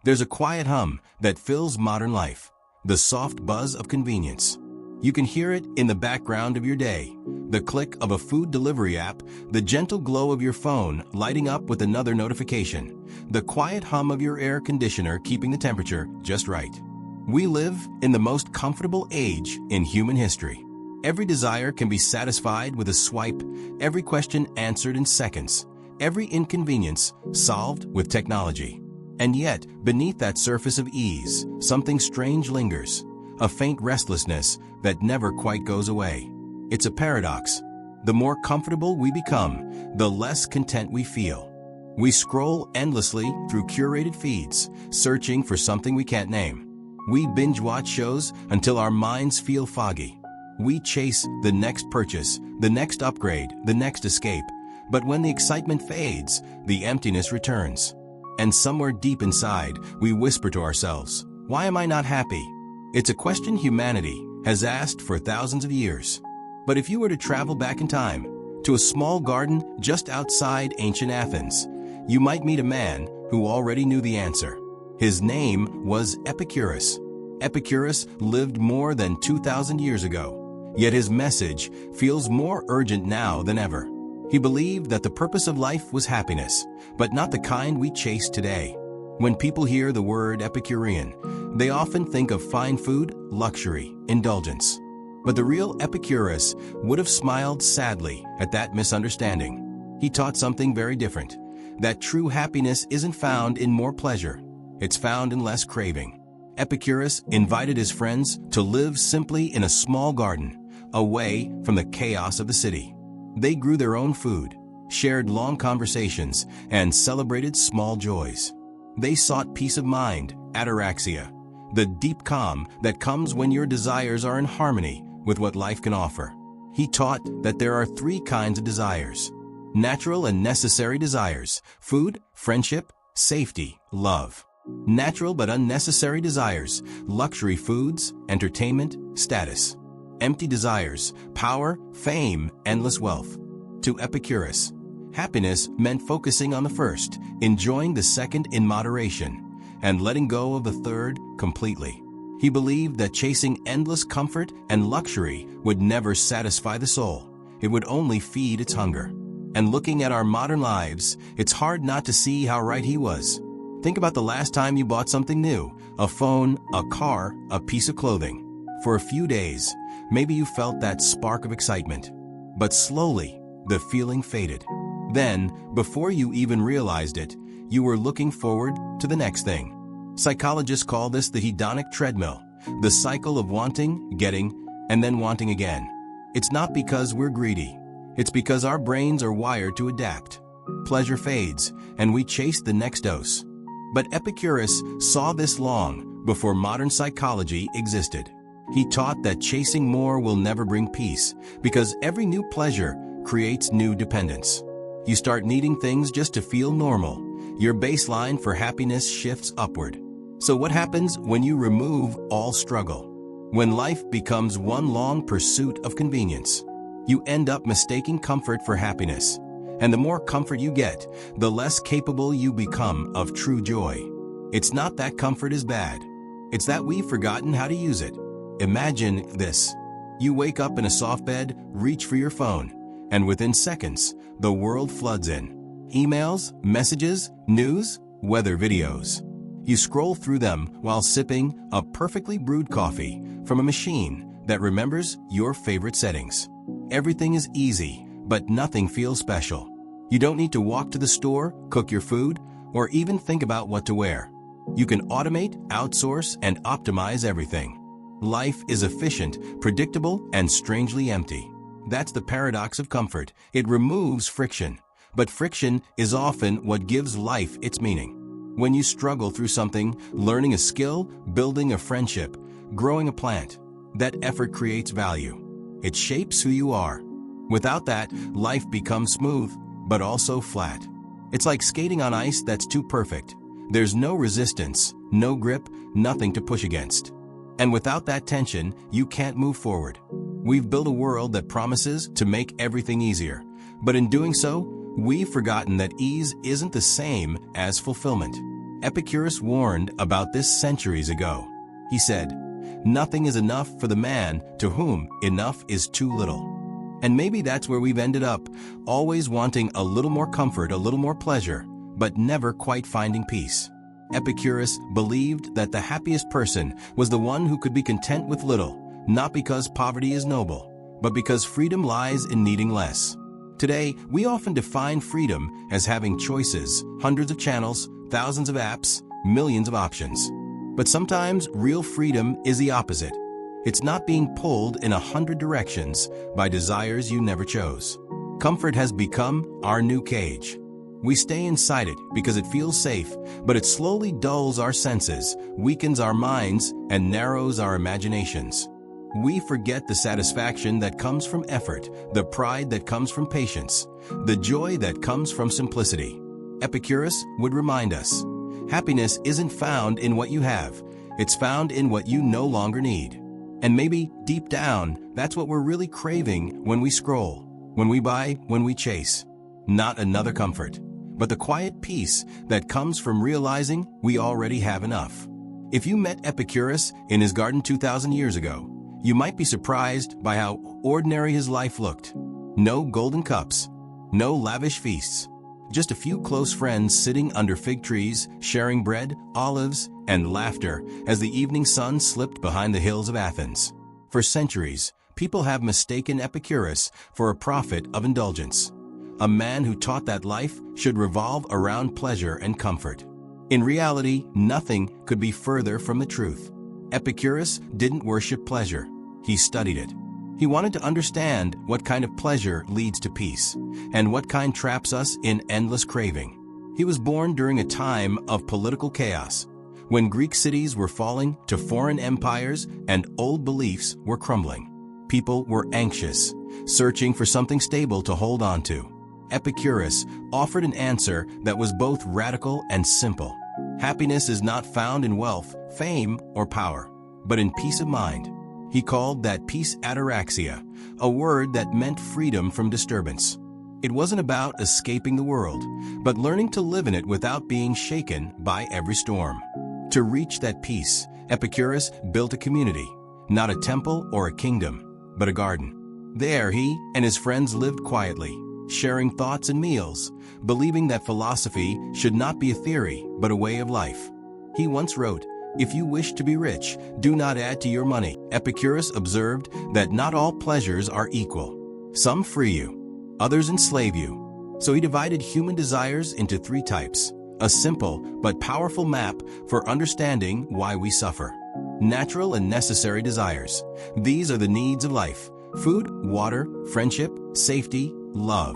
There's a quiet hum that fills modern life, the soft buzz of convenience. You can hear it in the background of your day, the click of a food delivery app, the gentle glow of your phone lighting up with another notification, the quiet hum of your air conditioner keeping the temperature just right. We live in the most comfortable age in human history. Every desire can be satisfied with a swipe, every question answered in seconds, every inconvenience solved with technology. And yet, beneath that surface of ease, something strange lingers, a faint restlessness that never quite goes away. It's a paradox. The more comfortable we become, the less content we feel. We scroll endlessly through curated feeds, searching for something we can't name. We binge-watch shows until our minds feel foggy. We chase the next purchase, the next upgrade, the next escape. But when the excitement fades, the emptiness returns. And somewhere deep inside, we whisper to ourselves, "Why am I not happy?" It's a question humanity has asked for thousands of years. But if you were to travel back in time, to a small garden just outside ancient Athens, you might meet a man who already knew the answer. His name was Epicurus. Epicurus lived more than 2,000 years ago, yet his message feels more urgent now than ever. He believed that the purpose of life was happiness, but not the kind we chase today. When people hear the word Epicurean, they often think of fine food, luxury, indulgence. But the real Epicurus would have smiled sadly at that misunderstanding. He taught something very different, that true happiness isn't found in more pleasure, it's found in less craving. Epicurus invited his friends to live simply in a small garden, away from the chaos of the city. They grew their own food, shared long conversations, and celebrated small joys. They sought peace of mind, ataraxia, the deep calm that comes when your desires are in harmony with what life can offer. He taught that there are three kinds of desires: natural and necessary desires, food, friendship, safety, love. Natural but unnecessary desires, luxury foods, entertainment, status. Empty desires, power, fame, endless wealth. To Epicurus, happiness meant focusing on the first, enjoying the second in moderation, and letting go of the third completely. He believed that chasing endless comfort and luxury would never satisfy the soul. It would only feed its hunger. And looking at our modern lives, it's hard not to see how right he was. Think about the last time you bought something new, a phone, a car, a piece of clothing. For a few days, maybe you felt that spark of excitement. But slowly, the feeling faded. Then, before you even realized it, you were looking forward to the next thing. Psychologists call this the hedonic treadmill, the cycle of wanting, getting, and then wanting again. It's not because we're greedy. It's because our brains are wired to adapt. Pleasure fades, and we chase the next dose. But Epicurus saw this long before modern psychology existed. He taught that chasing more will never bring peace, because every new pleasure creates new dependence. You start needing things just to feel normal. Your baseline for happiness shifts upward. So what happens when you remove all struggle? When life becomes one long pursuit of convenience, you end up mistaking comfort for happiness. And the more comfort you get, the less capable you become of true joy. It's not that comfort is bad. It's that we've forgotten how to use it. Imagine this. You wake up in a soft bed, reach for your phone, and within seconds, the world floods in. Emails, messages, news, weather videos. You scroll through them while sipping a perfectly brewed coffee from a machine that remembers your favorite settings. Everything is easy, but nothing feels special. You don't need to walk to the store, cook your food, or even think about what to wear. You can automate, outsource, and optimize everything. Life is efficient, predictable, and strangely empty. That's the paradox of comfort. It removes friction. But friction is often what gives life its meaning. When you struggle through something, learning a skill, building a friendship, growing a plant, that effort creates value. It shapes who you are. Without that, life becomes smooth, but also flat. It's like skating on ice that's too perfect. There's no resistance, no grip, nothing to push against. And without that tension, you can't move forward. We've built a world that promises to make everything easier. But in doing so, we've forgotten that ease isn't the same as fulfillment. Epicurus warned about this centuries ago. He said, "Nothing is enough for the man to whom enough is too little." And maybe that's where we've ended up, always wanting a little more comfort, a little more pleasure, but never quite finding peace. Epicurus believed that the happiest person was the one who could be content with little, not because poverty is noble, but because freedom lies in needing less. Today, we often define freedom as having choices, hundreds of channels, thousands of apps, millions of options. But sometimes real freedom is the opposite. It's not being pulled in 100 directions by desires you never chose. Comfort has become our new cage. We stay inside it because it feels safe, but it slowly dulls our senses, weakens our minds, and narrows our imaginations. We forget the satisfaction that comes from effort, the pride that comes from patience, the joy that comes from simplicity. Epicurus would remind us, happiness isn't found in what you have, it's found in what you no longer need. And maybe, deep down, that's what we're really craving when we scroll, when we buy, when we chase. Not another comfort, but the quiet peace that comes from realizing we already have enough. If you met Epicurus in his garden 2,000 years ago, you might be surprised by how ordinary his life looked. No golden cups, no lavish feasts, just a few close friends sitting under fig trees, sharing bread, olives, and laughter as the evening sun slipped behind the hills of Athens. For centuries, people have mistaken Epicurus for a prophet of indulgence, a man who taught that life should revolve around pleasure and comfort. In reality, nothing could be further from the truth. Epicurus didn't worship pleasure. He studied it. He wanted to understand what kind of pleasure leads to peace, and what kind traps us in endless craving. He was born during a time of political chaos, when Greek cities were falling to foreign empires and old beliefs were crumbling. People were anxious, searching for something stable to hold on to. Epicurus offered an answer that was both radical and simple. Happiness is not found in wealth, fame, or power, but in peace of mind. He called that peace ataraxia, a word that meant freedom from disturbance. It wasn't about escaping the world, but learning to live in it without being shaken by every storm. To reach that peace, Epicurus built a community, not a temple or a kingdom, but a garden. There he and his friends lived quietly, sharing thoughts and meals, believing that philosophy should not be a theory, but a way of life. He once wrote, "If you wish to be rich, do not add to your money." Epicurus observed that not all pleasures are equal. Some free you, others enslave you. So he divided human desires into 3 types, a simple but powerful map for understanding why we suffer. Natural and necessary desires. These are the needs of life: food, water, friendship, safety, love.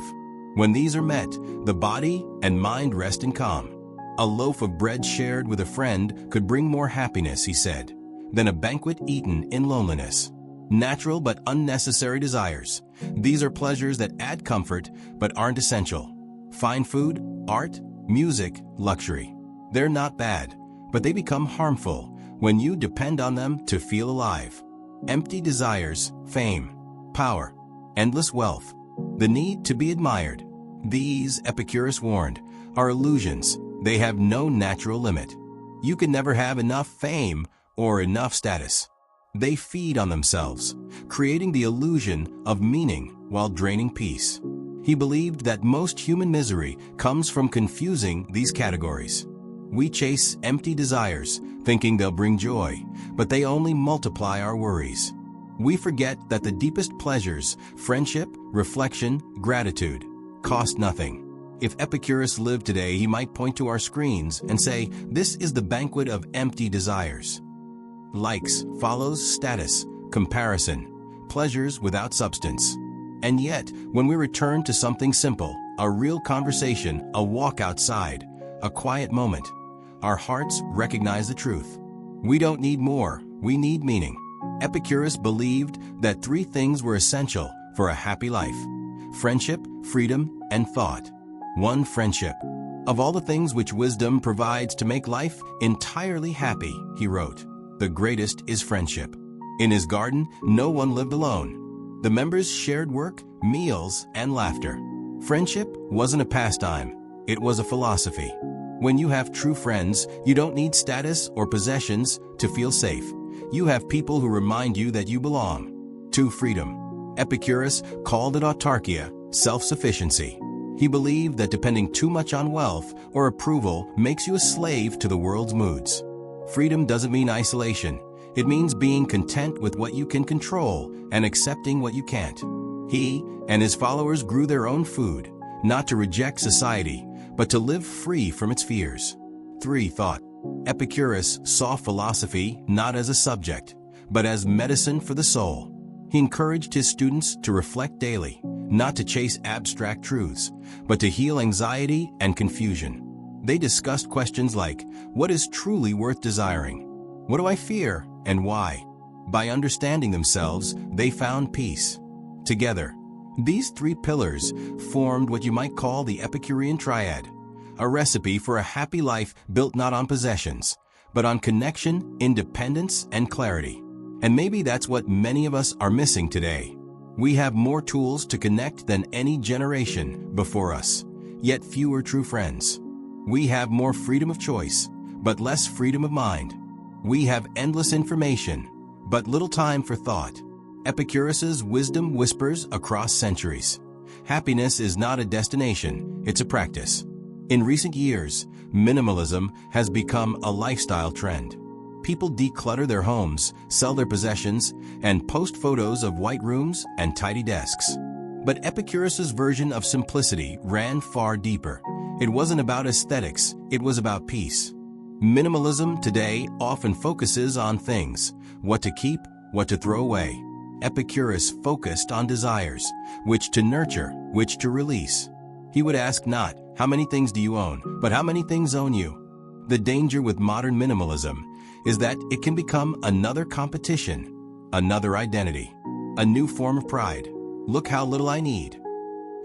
When these are met, the body and mind rest in calm. A loaf of bread shared with a friend could bring more happiness, he said, than a banquet eaten in loneliness. Natural but unnecessary desires. These are pleasures that add comfort but aren't essential. Fine food, art, music, luxury. They're not bad, but they become harmful when you depend on them to feel alive. Empty desires, fame, power, endless wealth, the need to be admired. These, Epicurus warned, are illusions. They have no natural limit. You can never have enough fame or enough status. They feed on themselves, creating the illusion of meaning while draining peace. He believed that most human misery comes from confusing these categories. We chase empty desires, thinking they'll bring joy, but they only multiply our worries. We forget that the deepest pleasures, friendship, reflection, gratitude, cost nothing. If Epicurus lived today, he might point to our screens and say, "This is the banquet of empty desires." Likes, follows, status, comparison, pleasures without substance. And yet, when we return to something simple, a real conversation, a walk outside, a quiet moment, our hearts recognize the truth. We don't need more, we need meaning. Epicurus believed that 3 things were essential for a happy life: friendship, freedom, and thought. 1. Friendship. Of all the things which wisdom provides to make life entirely happy, he wrote, the greatest is friendship. In his garden, no one lived alone. The members shared work, meals, and laughter. Friendship wasn't a pastime, it was a philosophy. When you have true friends, you don't need status or possessions to feel safe. You have people who remind you that you belong. 2. Freedom. Epicurus called it autarkia, self-sufficiency. He believed that depending too much on wealth or approval makes you a slave to the world's moods. Freedom doesn't mean isolation. It means being content with what you can control and accepting what you can't. He and his followers grew their own food, not to reject society, but to live free from its fears. 3. Thought. Epicurus saw philosophy not as a subject, but as medicine for the soul. He encouraged his students to reflect daily, not to chase abstract truths, but to heal anxiety and confusion. They discussed questions like, what is truly worth desiring? What do I fear and why? By understanding themselves, they found peace. Together, these 3 pillars formed what you might call the Epicurean triad, a recipe for a happy life built not on possessions, but on connection, independence, and clarity. And maybe that's what many of us are missing today. We have more tools to connect than any generation before us, yet fewer true friends. We have more freedom of choice, but less freedom of mind. We have endless information, but little time for thought. Epicurus's wisdom whispers across centuries. Happiness is not a destination, it's a practice. In recent years, minimalism has become a lifestyle trend. People declutter their homes, sell their possessions, and post photos of white rooms and tidy desks. But Epicurus's version of simplicity ran far deeper. It wasn't about aesthetics, it was about peace. Minimalism today often focuses on things, what to keep, what to throw away. Epicurus focused on desires, which to nurture, which to release. He would ask not, how many things do you own, but how many things own you? The danger with modern minimalism is that it can become another competition, another identity, a new form of pride. Look how little I need.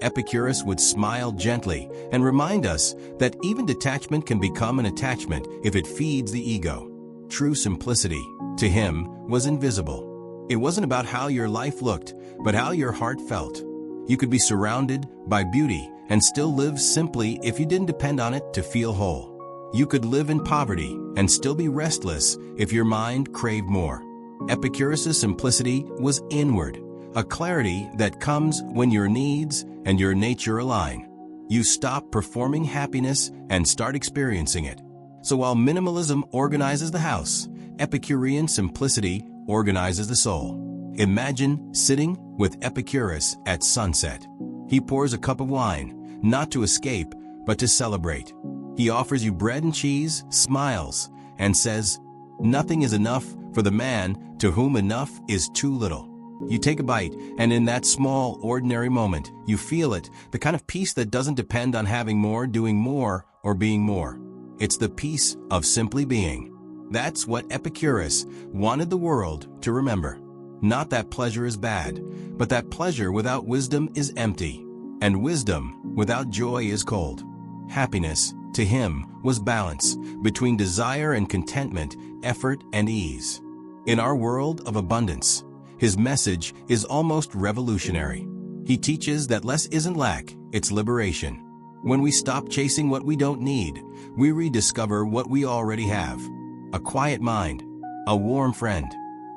Epicurus would smile gently and remind us that even detachment can become an attachment if it feeds the ego. True simplicity, to him, was invisible. It wasn't about how your life looked, but how your heart felt. You could be surrounded by beauty and still live simply if you didn't depend on it to feel whole. You could live in poverty and still be restless if your mind craved more. Epicurus's simplicity was inward, a clarity that comes when your needs and your nature align. You stop performing happiness and start experiencing it. So while minimalism organizes the house, Epicurean simplicity organizes the soul. Imagine sitting with Epicurus at sunset. He pours a cup of wine, not to escape, but to celebrate. He offers you bread and cheese, smiles, and says, nothing is enough for the man to whom enough is too little. You take a bite, and in that small, ordinary moment, you feel it, the kind of peace that doesn't depend on having more, doing more, or being more. It's the peace of simply being. That's what Epicurus wanted the world to remember. Not that pleasure is bad, but that pleasure without wisdom is empty, and wisdom without joy is cold. Happiness, to him, was balance between desire and contentment, effort and ease. In our world of abundance, his message is almost revolutionary. He teaches that less isn't lack, it's liberation. When we stop chasing what we don't need, we rediscover what we already have. A quiet mind, a warm friend,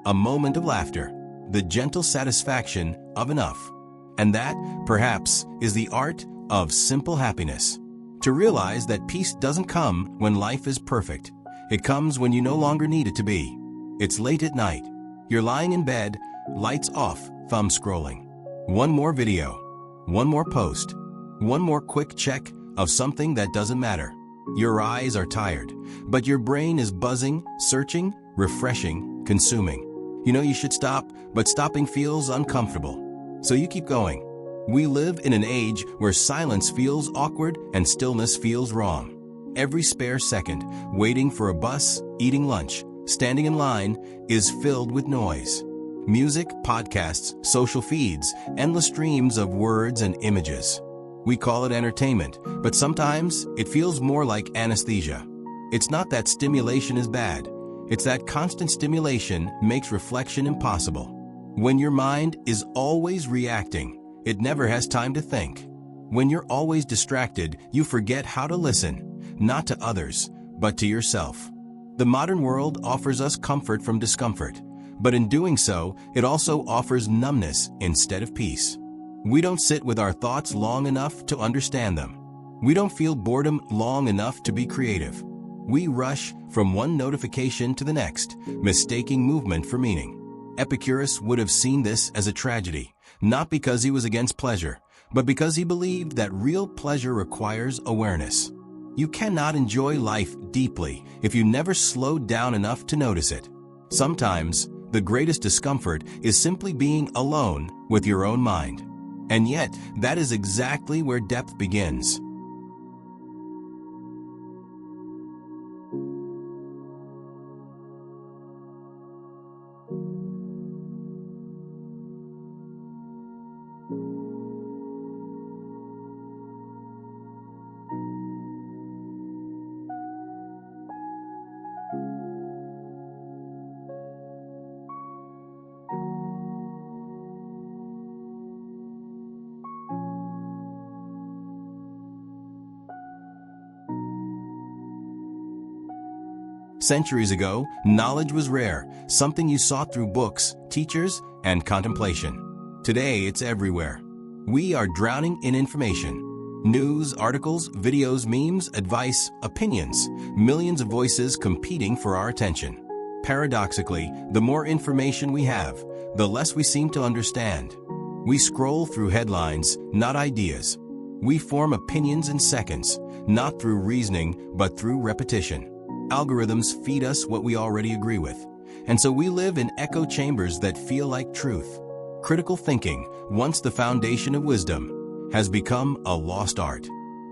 a moment of laughter, the gentle satisfaction of enough. And that, perhaps, is the art of simple happiness. To realize that peace doesn't come when life is perfect. It comes when you no longer need it to be. It's late at night. You're lying in bed, lights off, thumb scrolling. One more video, one more post, one more quick check of something that doesn't matter. Your eyes are tired, but your brain is buzzing, searching, refreshing, consuming. You know you should stop, but stopping feels uncomfortable. So you keep going. We live in an age where silence feels awkward and stillness feels wrong. Every spare second, waiting for a bus, eating lunch, standing in line, is filled with noise. Music, podcasts, social feeds, endless streams of words and images. We call it entertainment, but sometimes it feels more like anesthesia. It's not that stimulation is bad. It's that constant stimulation makes reflection impossible. When your mind is always reacting, it never has time to think. When you're always distracted, you forget how to listen. not to others, but to yourself. The modern world offers us comfort from discomfort, but in doing so, it also offers numbness instead of peace. We don't sit with our thoughts long enough to understand them. We don't feel boredom long enough to be creative. We rush from one notification to the next, mistaking movement for meaning. Epicurus would have seen this as a tragedy, not because he was against pleasure, but because he believed that real pleasure requires awareness. You cannot enjoy life deeply if you never slow down enough to notice it. Sometimes, the greatest discomfort is simply being alone with your own mind. And yet, that is exactly where depth begins. Centuries ago, knowledge was rare, something you sought through books, teachers, and contemplation. Today, it's everywhere. We are drowning in information. News, articles, videos, memes, advice, opinions, millions of voices competing for our attention. Paradoxically, the more information we have, the less we seem to understand. We scroll through headlines, not ideas. We form opinions in seconds, not through reasoning, but through repetition. Algorithms feed us what we already agree with, and so we live in echo chambers that feel like truth. Critical thinking, once the foundation of wisdom, has become a lost art.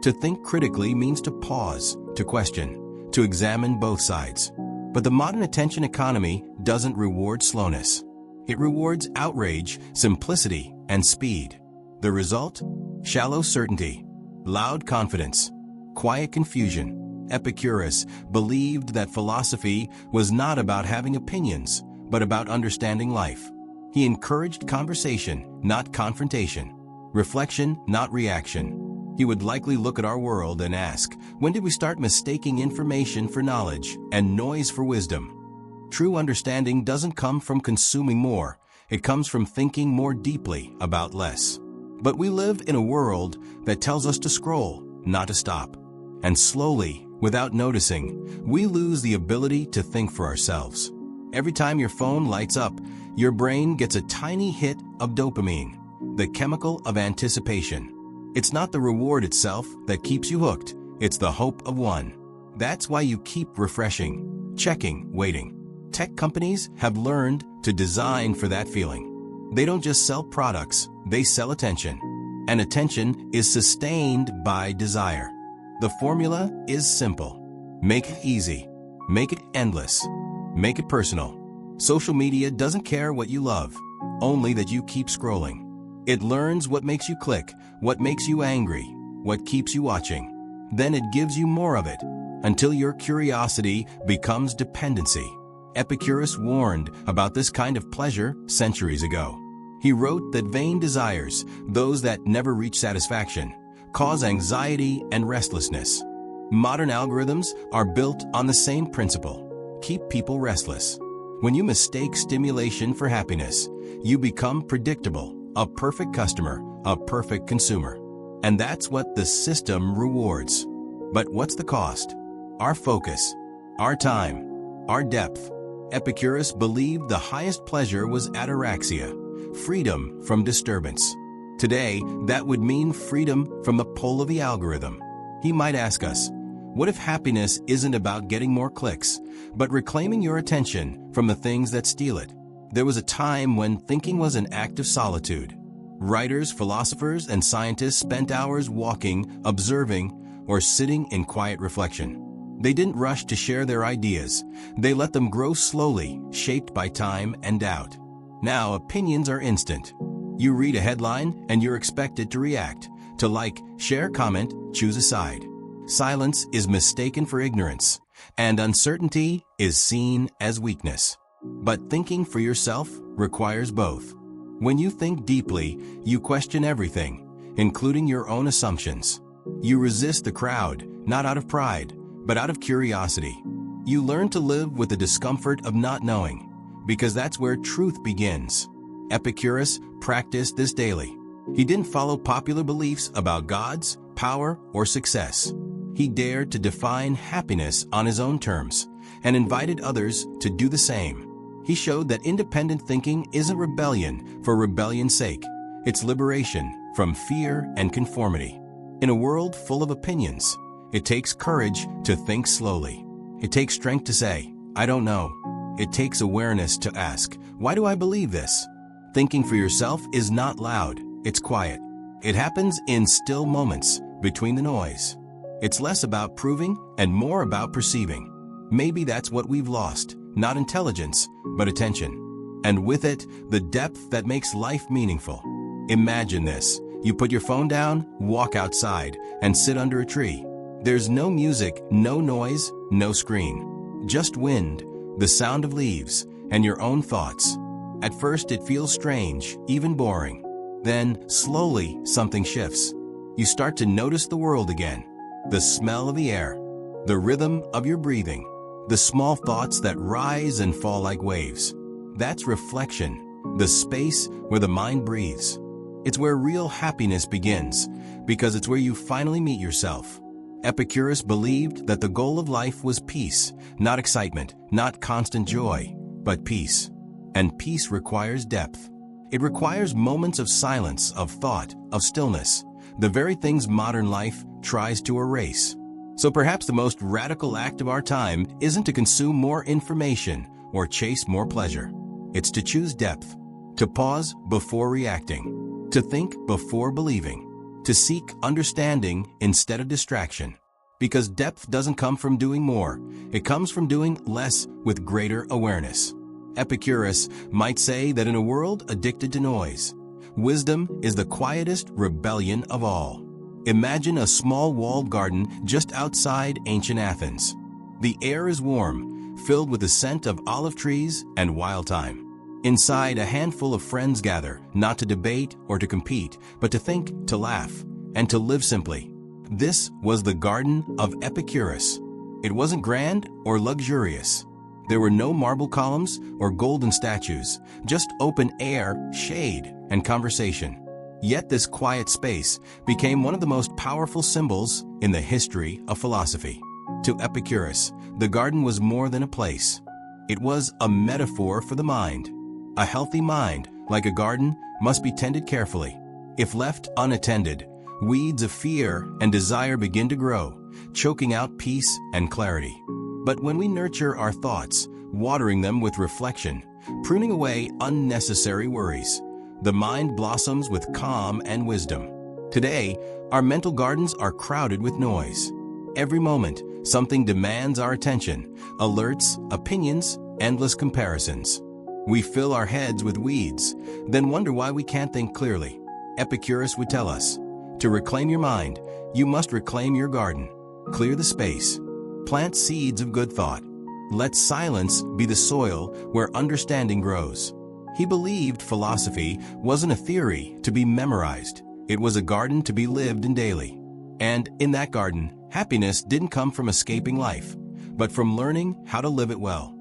To think critically means to pause, to question, to examine both sides. But the modern attention economy doesn't reward slowness. It rewards outrage, simplicity, and speed. The result? Shallow certainty, loud confidence, quiet confusion. Epicurus believed that philosophy was not about having opinions, but about understanding life. He encouraged conversation, not confrontation, reflection, not reaction. He would likely look at our world and ask, when did we start mistaking information for knowledge and noise for wisdom? True understanding doesn't come from consuming more, it comes from thinking more deeply about less. But we live in a world that tells us to scroll, not to stop. And slowly, without noticing, we lose the ability to think for ourselves. Every time your phone lights up, your brain gets a tiny hit of dopamine, the chemical of anticipation. It's not the reward itself that keeps you hooked, it's the hope of one. That's why you keep refreshing, checking, waiting. Tech companies have learned to design for that feeling. They don't just sell products, they sell attention. And attention is sustained by desire. The formula is simple. Make it easy. Make it endless. Make it personal. Social media doesn't care what you love, only that you keep scrolling. It learns what makes you click, what makes you angry, what keeps you watching. Then it gives you more of it, until your curiosity becomes dependency. Epicurus warned about this kind of pleasure centuries ago. He wrote that vain desires, those that never reach satisfaction, cause anxiety and restlessness. Modern algorithms are built on the same principle. Keep people restless. When you mistake stimulation for happiness, you become predictable, a perfect customer, a perfect consumer. And that's what the system rewards. But what's the cost? Our focus, our time, our depth. Epicurus believed the highest pleasure was ataraxia, freedom from disturbance. Today, that would mean freedom from the pull of the algorithm. He might ask us, what if happiness isn't about getting more clicks, but reclaiming your attention from the things that steal it? There was a time when thinking was an act of solitude. Writers, philosophers, and scientists spent hours walking, observing, or sitting in quiet reflection. They didn't rush to share their ideas. They let them grow slowly, shaped by time and doubt. Now, opinions are instant. You read a headline and you're expected to react, to like, share, comment, choose a side. Silence is mistaken for ignorance, and uncertainty is seen as weakness. But thinking for yourself requires both. When you think deeply, you question everything, including your own assumptions. You resist the crowd, not out of pride, but out of curiosity. You learn to live with the discomfort of not knowing, because that's where truth begins. Epicurus practiced this daily. He didn't follow popular beliefs about gods, power, or success. He dared to define happiness on his own terms and invited others to do the same. He showed that independent thinking isn't rebellion for rebellion's sake. It's liberation from fear and conformity. In a world full of opinions, it takes courage to think slowly. It takes strength to say, I don't know. It takes awareness to ask, why do I believe this? Thinking for yourself is not loud, it's quiet. It happens in still moments between the noise. It's less about proving and more about perceiving. Maybe that's what we've lost, not intelligence, but attention. And with it, the depth that makes life meaningful. Imagine this. You put your phone down, walk outside, and sit under a tree. There's no music, no noise, no screen. Just wind, the sound of leaves, and your own thoughts. At first it feels strange, even boring. Then, slowly, something shifts. You start to notice the world again. The smell of the air, the rhythm of your breathing, the small thoughts that rise and fall like waves. That's reflection, the space where the mind breathes. It's where real happiness begins, because it's where you finally meet yourself. Epicurus believed that the goal of life was peace, not excitement, not constant joy, but peace. And peace requires depth. It requires moments of silence, of thought, of stillness, the very things modern life tries to erase. So perhaps the most radical act of our time isn't to consume more information or chase more pleasure. It's to choose depth, to pause before reacting, to think before believing, to seek understanding instead of distraction. Because depth doesn't come from doing more, it comes from doing less with greater awareness. Epicurus might say that in a world addicted to noise, wisdom is the quietest rebellion of all. Imagine a small walled garden just outside ancient Athens. The air is warm, filled with the scent of olive trees and wild thyme. Inside, a handful of friends gather, not to debate or to compete, but to think, to laugh, and to live simply. This was the garden of Epicurus. It wasn't grand or luxurious. There were no marble columns or golden statues, just open air, shade, and conversation. Yet this quiet space became one of the most powerful symbols in the history of philosophy. To Epicurus, the garden was more than a place. It was a metaphor for the mind. A healthy mind, like a garden, must be tended carefully. If left unattended, weeds of fear and desire begin to grow, choking out peace and clarity. But when we nurture our thoughts, watering them with reflection, pruning away unnecessary worries, the mind blossoms with calm and wisdom. Today, our mental gardens are crowded with noise. Every moment, something demands our attention, alerts, opinions, endless comparisons. We fill our heads with weeds, then wonder why we can't think clearly. Epicurus would tell us, to reclaim your mind, you must reclaim your garden. Clear the space. Plant seeds of good thought. Let silence be the soil where understanding grows. He believed philosophy wasn't a theory to be memorized. It was a garden to be lived in daily. And in that garden, happiness didn't come from escaping life, but from learning how to live it well.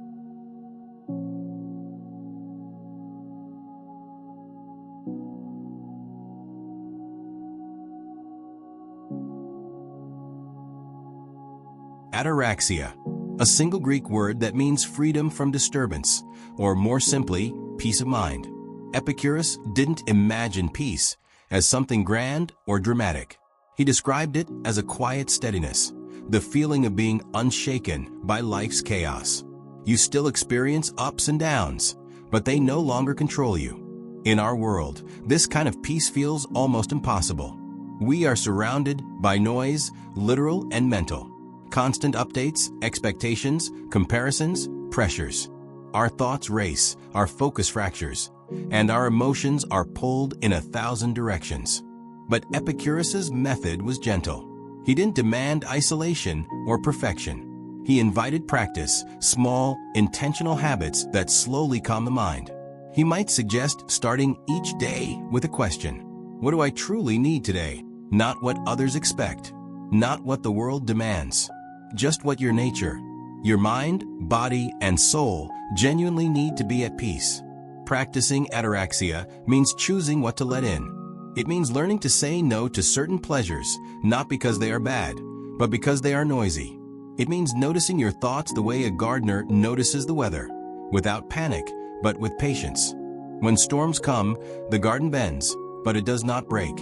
Ataraxia, a single Greek word that means freedom from disturbance, or more simply, peace of mind. Epicurus didn't imagine peace as something grand or dramatic. He described it as a quiet steadiness, the feeling of being unshaken by life's chaos. You still experience ups and downs, but they no longer control you. In our world, this kind of peace feels almost impossible. We are surrounded by noise, literal and mental. Constant updates, expectations, comparisons, pressures. Our thoughts race, our focus fractures, and our emotions are pulled in 1,000 directions. But Epicurus's method was gentle. He didn't demand isolation or perfection. He invited practice, small, intentional habits that slowly calm the mind. He might suggest starting each day with a question. What do I truly need today? Not what others expect, not what the world demands. just what your nature, your mind, body, and soul genuinely need to be at peace. Practicing ataraxia means choosing what to let in. It means learning to say no to certain pleasures, not because they are bad, but because they are noisy. It means noticing your thoughts the way a gardener notices the weather, without panic, but with patience. When storms come, the garden bends, but it does not break.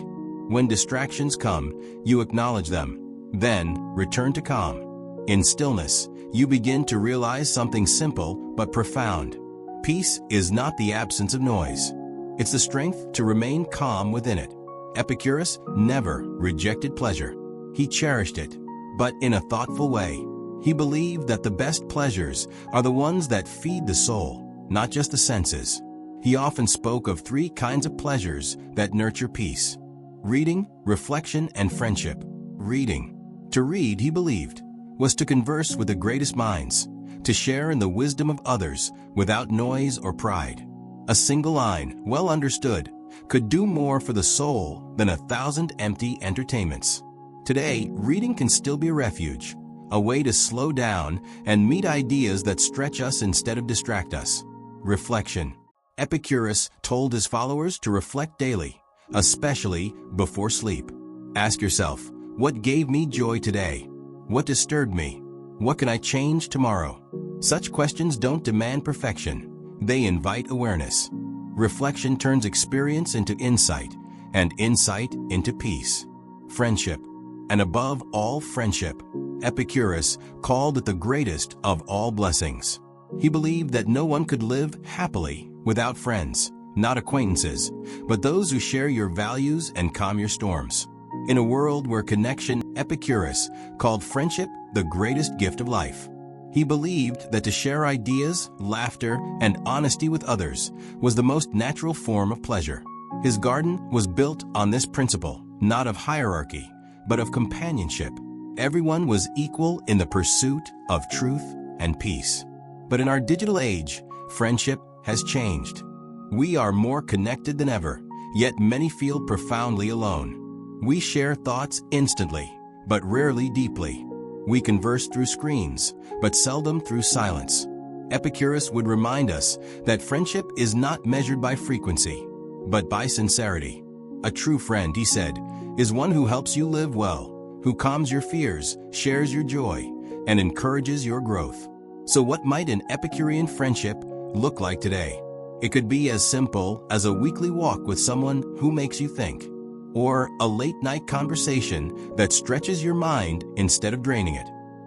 When distractions come, you acknowledge them, then return to calm. In stillness, you begin to realize something simple but profound. Peace is not the absence of noise. It's the strength to remain calm within it. Epicurus never rejected pleasure. He cherished it, but in a thoughtful way. He believed that the best pleasures are the ones that feed the soul, not just the senses. He often spoke of 3 kinds of pleasures that nurture peace: reading, reflection, and friendship. Reading. To read, he believed, was to converse with the greatest minds, to share in the wisdom of others without noise or pride. A single line, well understood, could do more for the soul than 1,000 empty entertainments. Today, reading can still be a refuge, a way to slow down and meet ideas that stretch us instead of distract us. Reflection. Epicurus told his followers to reflect daily, especially before sleep. Ask yourself, what gave me joy today? What disturbed me? What can I change tomorrow? Such questions don't demand perfection. They invite awareness. Reflection turns experience into insight, and insight into peace. Friendship. And above all friendship, Epicurus called it the greatest of all blessings. He believed that no one could live happily without friends, not acquaintances, but those who share your values and calm your storms. In a world where connection, Epicurus called friendship the greatest gift of life. He believed that to share ideas, laughter, and honesty with others was the most natural form of pleasure. His garden was built on this principle, not of hierarchy, but of companionship. Everyone was equal in the pursuit of truth and peace. But in our digital age, friendship has changed. We are more connected than ever, yet many feel profoundly alone. We share thoughts instantly, but rarely deeply. We converse through screens, but seldom through silence. Epicurus would remind us that friendship is not measured by frequency, but by sincerity. A true friend, he said, is one who helps you live well, who calms your fears, shares your joy, and encourages your growth. So what might an Epicurean friendship look like today? It could be as simple as a weekly walk with someone who makes you think, or a late-night conversation that stretches your mind instead of draining it.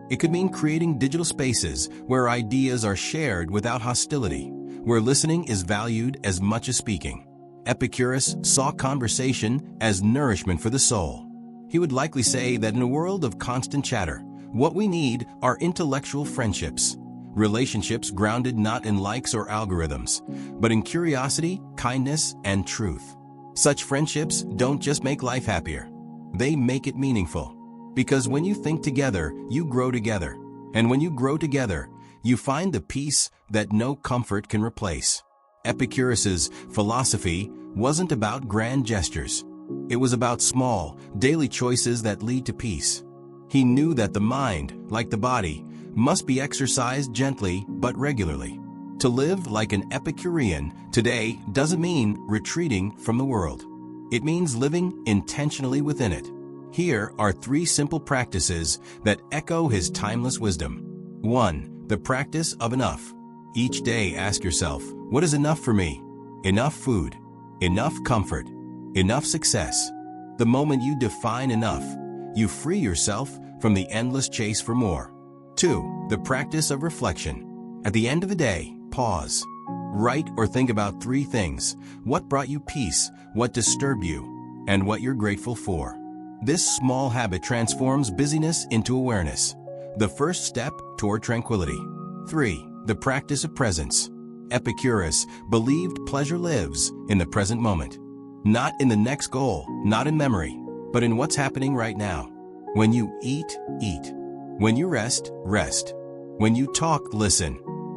It could mean creating digital spaces where ideas are shared without hostility, where listening is valued as much as speaking. Epicurus saw conversation as nourishment for the soul. He would likely say that in a world of constant chatter, what we need are intellectual friendships, relationships grounded not in likes or algorithms, but in curiosity, kindness, and truth. Such friendships don't just make life happier. They make it meaningful. Because when you think together, you grow together. And when you grow together, you find the peace that no comfort can replace. Epicurus's philosophy wasn't about grand gestures. It was about small, daily choices that lead to peace. He knew that the mind, like the body, must be exercised gently but regularly. To live like an Epicurean today doesn't mean retreating from the world. It means living intentionally within it. Here are 3 simple practices that echo his timeless wisdom. 1. The practice of enough. Each day ask yourself, what is enough for me? Enough food, enough comfort, enough success. The moment you define enough, you free yourself from the endless chase for more. 2. The practice of reflection. At the end of the day, pause. Write or think about 3 things: what brought you peace, what disturbed you, and what you're grateful for. This small habit transforms busyness into awareness, the first step toward tranquility. 3. The practice of presence. Epicurus believed pleasure lives in the present moment. Not in the next goal, not in memory, but in what's happening right now. When you eat, eat. When you rest, rest. When you talk, listen.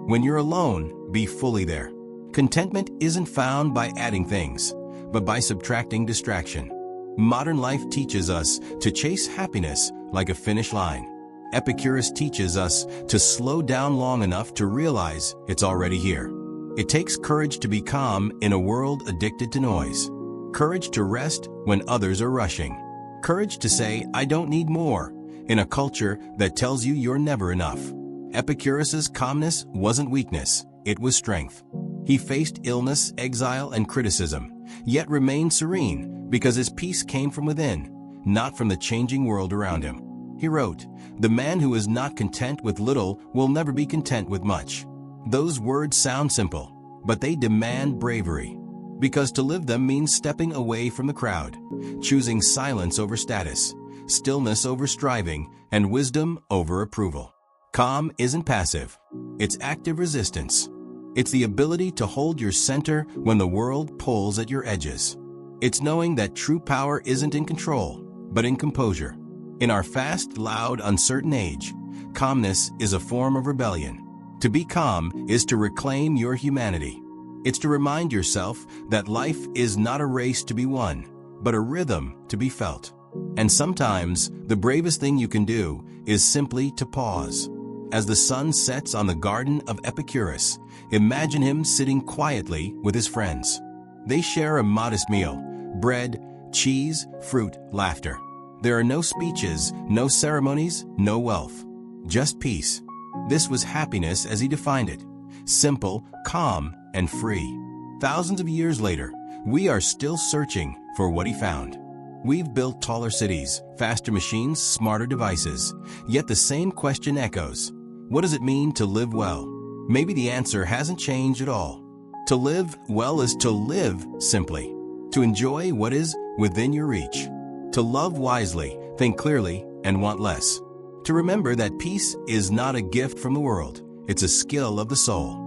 When you're alone, be fully there. Contentment isn't found by adding things, but by subtracting distraction. Modern life teaches us to chase happiness like a finish line. Epicurus teaches us to slow down long enough to realize it's already here. It takes courage to be calm in a world addicted to noise. Courage to rest when others are rushing. Courage to say, I don't need more, in a culture that tells you you're never enough. Epicurus's calmness wasn't weakness, it was strength. He faced illness, exile, and criticism, yet remained serene because his peace came from within, not from the changing world around him. He wrote, "The man who is not content with little will never be content with much." Those words sound simple, but they demand bravery, because to live them means stepping away from the crowd, choosing silence over status, stillness over striving, and wisdom over approval. Calm isn't passive, it's active resistance. It's the ability to hold your center when the world pulls at your edges. It's knowing that true power isn't in control, but in composure. In our fast, loud, uncertain age, calmness is a form of rebellion. To be calm is to reclaim your humanity. It's to remind yourself that life is not a race to be won, but a rhythm to be felt. And sometimes, the bravest thing you can do is simply to pause. As the sun sets on the garden of Epicurus, imagine him sitting quietly with his friends. They share a modest meal: bread, cheese, fruit, laughter. There are no speeches, no ceremonies, no wealth. Just peace. This was happiness as he defined it: simple, calm, and free. Thousands of years later, we are still searching for what he found. We've built taller cities, faster machines, smarter devices. Yet the same question echoes. What does it mean to live well? Maybe the answer hasn't changed at all. To live well is to live simply. To enjoy what is within your reach. To love wisely, think clearly, and want less. To remember that peace is not a gift from the world, it's a skill of the soul.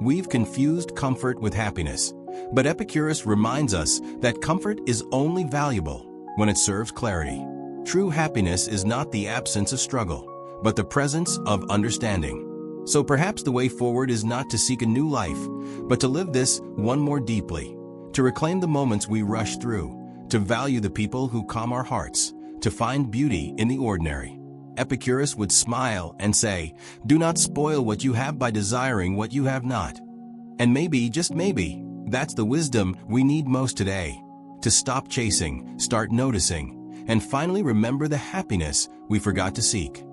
We've confused comfort with happiness, but Epicurus reminds us that comfort is only valuable when it serves clarity. True happiness is not the absence of struggle, but the presence of understanding. So perhaps the way forward is not to seek a new life, but to live this one more deeply, to reclaim the moments we rush through, to value the people who calm our hearts, to find beauty in the ordinary. Epicurus would smile and say, "Do not spoil what you have by desiring what you have not." And maybe, just maybe, that's the wisdom we need most today. To stop chasing, start noticing, and finally remember the happiness we forgot to seek.